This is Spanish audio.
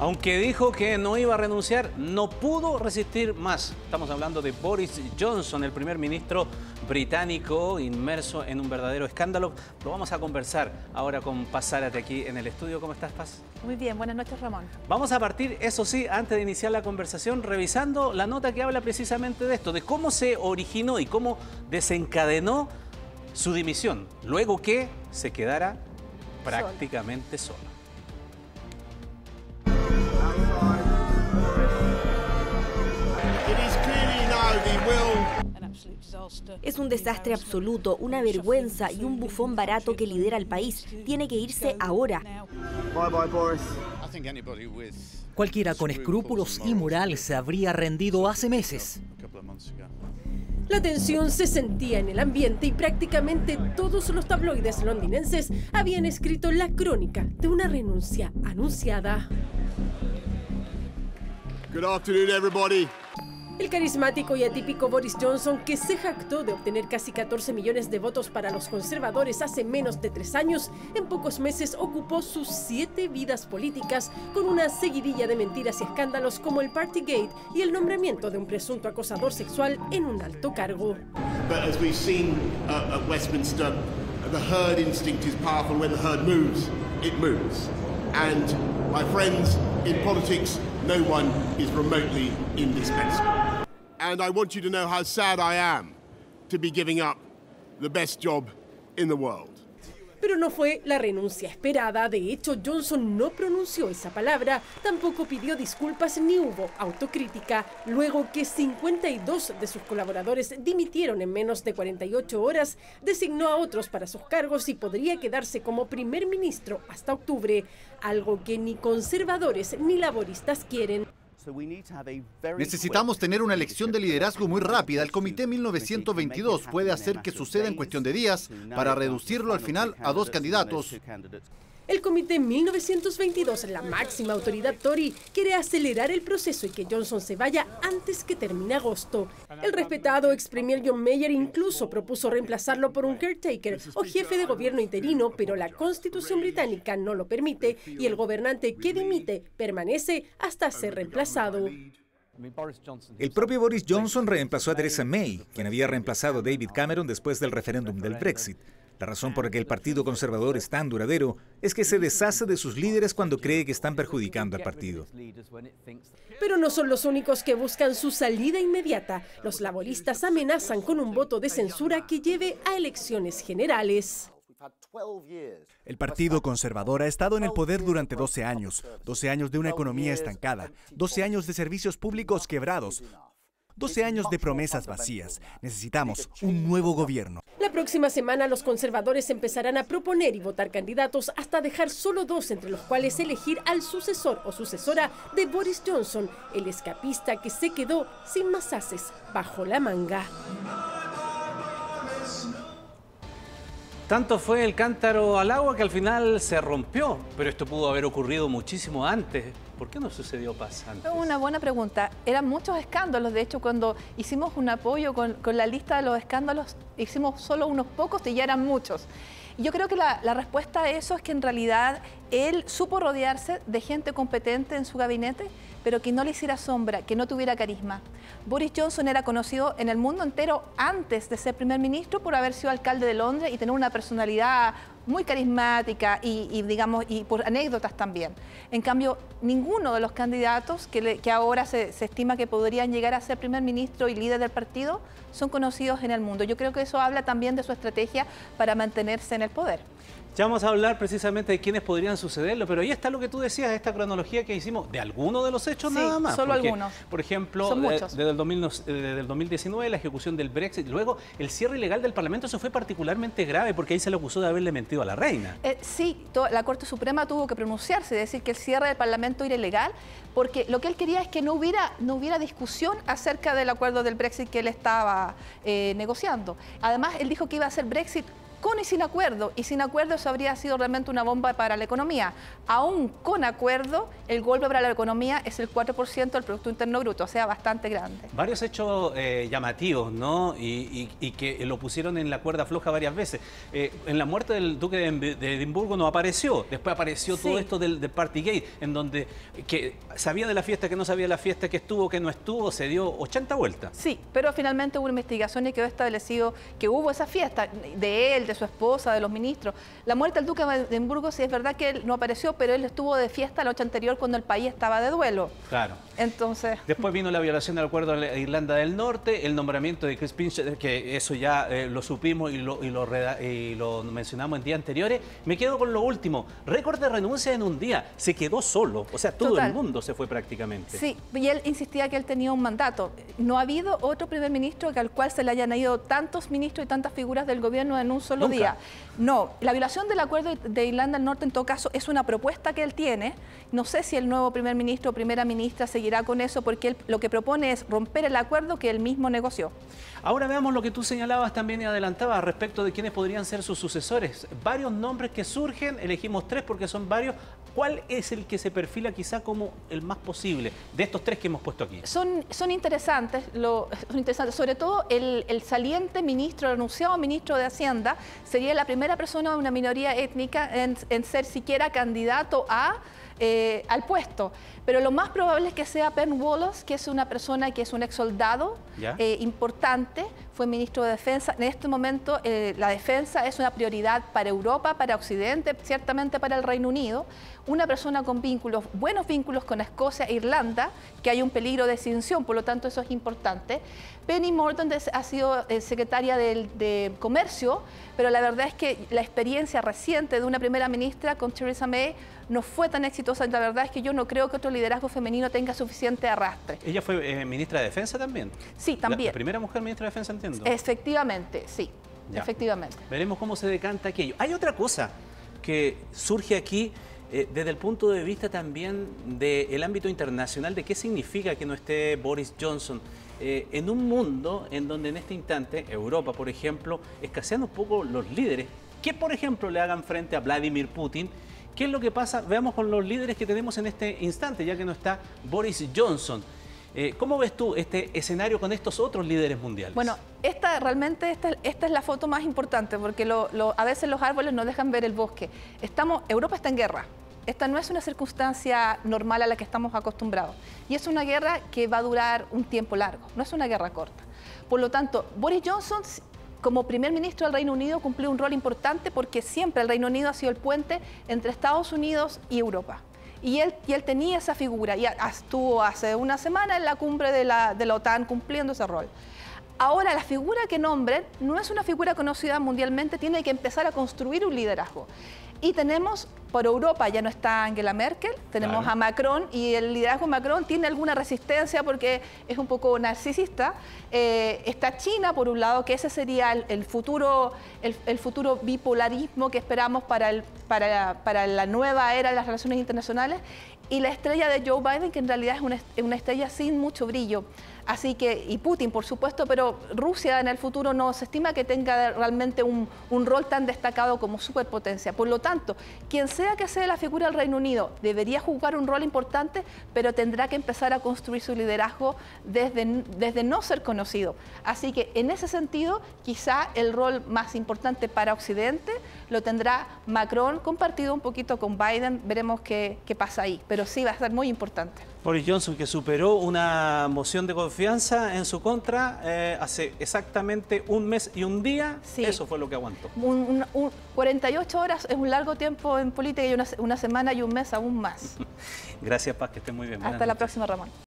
Aunque dijo que no iba a renunciar, no pudo resistir más. Estamos hablando de Boris Johnson, el primer ministro británico inmerso en un verdadero escándalo. Lo vamos a conversar ahora con Paz Zárate aquí en el estudio. ¿Cómo estás, Paz? Muy bien, buenas noches, Ramón. Vamos a partir, eso sí, antes de iniciar la conversación, revisando la nota que habla precisamente de esto, de cómo se originó y cómo desencadenó su dimisión, luego que se quedara prácticamente solo. Es un desastre absoluto, una vergüenza y un bufón barato que lidera el país. Tiene que irse ahora. Cualquiera con escrúpulos y moral se habría rendido hace meses. La tensión se sentía en el ambiente y prácticamente todos los tabloides londinenses habían escrito la crónica de una renuncia anunciada. Good afternoon, everybody. El carismático y atípico Boris Johnson, que se jactó de obtener casi 14 millones de votos para los conservadores hace menos de 3 años, en pocos meses ocupó sus 7 vidas políticas con una seguidilla de mentiras y escándalos como el Partygate y el nombramiento de un presunto acosador sexual en un alto cargo. But as we've seen at Westminster, the herd instinct is powerful. When the herd moves, it moves. And my friends, in politics, no one is remotely indispensable. And I want you to know how sad I am to be giving up the best job in the world. Pero no fue la renuncia esperada. De hecho, Johnson no pronunció esa palabra, tampoco pidió disculpas ni hubo autocrítica. Luego que 52 de sus colaboradores dimitieron en menos de 48 horas, designó a otros para sus cargos y podría quedarse como primer ministro hasta octubre, algo que ni conservadores ni laboristas quieren. Necesitamos tener una elección de liderazgo muy rápida. El Comité 1922 puede hacer que suceda en cuestión de días para reducirlo al final a 2 candidatos. El Comité 1922, la máxima autoridad Tory, quiere acelerar el proceso y que Johnson se vaya antes que termine agosto. El respetado ex premier John Major incluso propuso reemplazarlo por un caretaker o jefe de gobierno interino, pero la Constitución británica no lo permite y el gobernante que dimite permanece hasta ser reemplazado. El propio Boris Johnson reemplazó a Theresa May, quien había reemplazado a David Cameron después del referéndum del Brexit. La razón por la que el Partido Conservador es tan duradero es que se deshace de sus líderes cuando cree que están perjudicando al partido. Pero no son los únicos que buscan su salida inmediata. Los laboristas amenazan con un voto de censura que lleve a elecciones generales. El Partido Conservador ha estado en el poder durante 12 años. 12 años de una economía estancada, 12 años de servicios públicos quebrados, 12 años de promesas vacías. Necesitamos un nuevo gobierno. La próxima semana los conservadores empezarán a proponer y votar candidatos hasta dejar solo 2, entre los cuales elegir al sucesor o sucesora de Boris Johnson, el escapista que se quedó sin más ases bajo la manga. Tanto fue el cántaro al agua que al final se rompió, pero esto pudo haber ocurrido muchísimo antes. ¿Por qué no sucedió, Paz, antes? Una buena pregunta. Eran muchos escándalos. De hecho, cuando hicimos un apoyo con la lista de los escándalos, hicimos solo unos pocos y ya eran muchos. Y yo creo que la respuesta a eso es que en realidad él supo rodearse de gente competente en su gabinete, pero que no le hiciera sombra, que no tuviera carisma. Boris Johnson era conocido en el mundo entero antes de ser primer ministro por haber sido alcalde de Londres y tener una personalidad muy carismática y por anécdotas también. En cambio, ninguno de los candidatos que ahora se estima que podrían llegar a ser primer ministro y líder del partido son conocidos en el mundo. Yo creo que eso habla también de su estrategia para mantenerse en el poder. Ya vamos a hablar precisamente de quiénes podrían sucederlo, pero ahí está lo que tú decías, esta cronología que hicimos de algunos de los hechos, sí, nada más. Solo algunos. Por ejemplo, desde el 2019, la ejecución del Brexit, luego el cierre ilegal del Parlamento, eso fue particularmente grave porque ahí se le acusó de haberle mentido a la reina. Sí, la Corte Suprema tuvo que pronunciarse, decir que el cierre del Parlamento era ilegal, porque lo que él quería es que no hubiera discusión acerca del acuerdo del Brexit que él estaba negociando. Además, él dijo que iba a hacer Brexit con y sin acuerdo. Y sin acuerdo eso habría sido realmente una bomba para la economía. Aún con acuerdo, el golpe para la economía es el 4% del Producto Interno Bruto, o sea, bastante grande. Varios hechos llamativos, ¿no? Y que lo pusieron en la cuerda floja varias veces. En la muerte del duque de Edimburgo no apareció. Después apareció todo esto del Partygate, en donde que sabía de la fiesta, que no sabía de la fiesta, que estuvo, que no estuvo, se dio 80 vueltas. Sí, pero finalmente hubo una investigación y quedó establecido que hubo esa fiesta de él, de su esposa, de los ministros. La muerte del duque de Edimburgo, sí es verdad que él no apareció, pero él estuvo de fiesta la noche anterior cuando el país estaba de duelo. Claro. Entonces... Después vino la violación del acuerdo de Irlanda del Norte, el nombramiento de Chris Pincher, que eso ya lo supimos y lo mencionamos en días anteriores. Me quedo con lo último. Récord de renuncia en un día. Se quedó solo. O sea, todo el mundo se fue prácticamente. Sí, y él insistía que él tenía un mandato. No ha habido otro primer ministro al cual se le hayan ido tantos ministros y tantas figuras del gobierno en un solo día. No, la violación del acuerdo de Irlanda del Norte en todo caso es una propuesta que él tiene. No sé si el nuevo primer ministro o primera ministra seguirá con eso porque él lo que propone es romper el acuerdo que él mismo negoció. Ahora veamos lo que tú señalabas también y adelantabas respecto de quiénes podrían ser sus sucesores. Varios nombres que surgen, elegimos 3 porque son varios. ¿Cuál es el que se perfila quizá como el más posible de estos 3 que hemos puesto aquí? Son interesantes, sobre todo el saliente ministro, el anunciado ministro de Hacienda, sería la primera persona de una minoría étnica en ser siquiera candidato al puesto. Pero lo más probable es que sea Ben Wallace, que es una persona que es un ex soldado importante, fue ministro de Defensa. En este momento la defensa es una prioridad para Europa, para Occidente, ciertamente para el Reino Unido. Una persona con vínculos, buenos vínculos con Escocia e Irlanda, que hay un peligro de extinción, por lo tanto eso es importante. Penny Mordaunt ha sido secretaria de Comercio, pero la verdad es que la experiencia reciente de una primera ministra con Theresa May no fue tan exitosa. La verdad es que yo no creo que otro liderazgo femenino tenga suficiente arrastre. ¿Ella fue ministra de Defensa también? Sí, también. ¿La primera mujer ministra de Defensa, entiendo? Efectivamente, sí. Ya. Efectivamente. Veremos cómo se decanta aquello. Hay otra cosa que surge aquí desde el punto de vista también del ámbito internacional, de qué significa que no esté Boris Johnson. En un mundo en donde en este instante, Europa, por ejemplo, escasean un poco los líderes que, por ejemplo, le hagan frente a Vladimir Putin. ¿Qué es lo que pasa? Veamos con los líderes que tenemos en este instante, ya que no está Boris Johnson. ¿Cómo ves tú este escenario con estos otros líderes mundiales? Bueno, esta es la foto más importante, porque a veces los árboles no dejan ver el bosque. Europa está en guerra. Esta no es una circunstancia normal a la que estamos acostumbrados. Y es una guerra que va a durar un tiempo largo, no es una guerra corta. Por lo tanto, Boris Johnson, como primer ministro del Reino Unido, cumplió un rol importante porque siempre el Reino Unido ha sido el puente entre Estados Unidos y Europa. Y él tenía esa figura y estuvo hace una semana en la cumbre de la OTAN cumpliendo ese rol. Ahora, la figura que nombren no es una figura conocida mundialmente, tiene que empezar a construir un liderazgo. Y tenemos, por Europa ya no está Angela Merkel, tenemos a Macron, y el liderazgo de Macron tiene alguna resistencia porque es un poco narcisista. Está China, por un lado, que ese sería el futuro bipolarismo que esperamos para la nueva era de las relaciones internacionales. Y la estrella de Joe Biden, que en realidad es una estrella sin mucho brillo. Así que, y Putin, por supuesto, pero Rusia en el futuro no se estima que tenga realmente un rol tan destacado como superpotencia. Por lo tanto, quien sea que sea la figura del Reino Unido debería jugar un rol importante, pero tendrá que empezar a construir su liderazgo desde no ser conocido. Así que, en ese sentido, quizá el rol más importante para Occidente lo tendrá Macron, compartido un poquito con Biden. Veremos qué pasa ahí, pero sí va a ser muy importante. Boris Johnson, que superó una moción de confianza en su contra hace exactamente un mes y un día, eso fue lo que aguantó. 48 horas es un largo tiempo en política y una semana y un mes aún más. Gracias, Paz, que esté muy bien. Hasta la próxima, Ramón.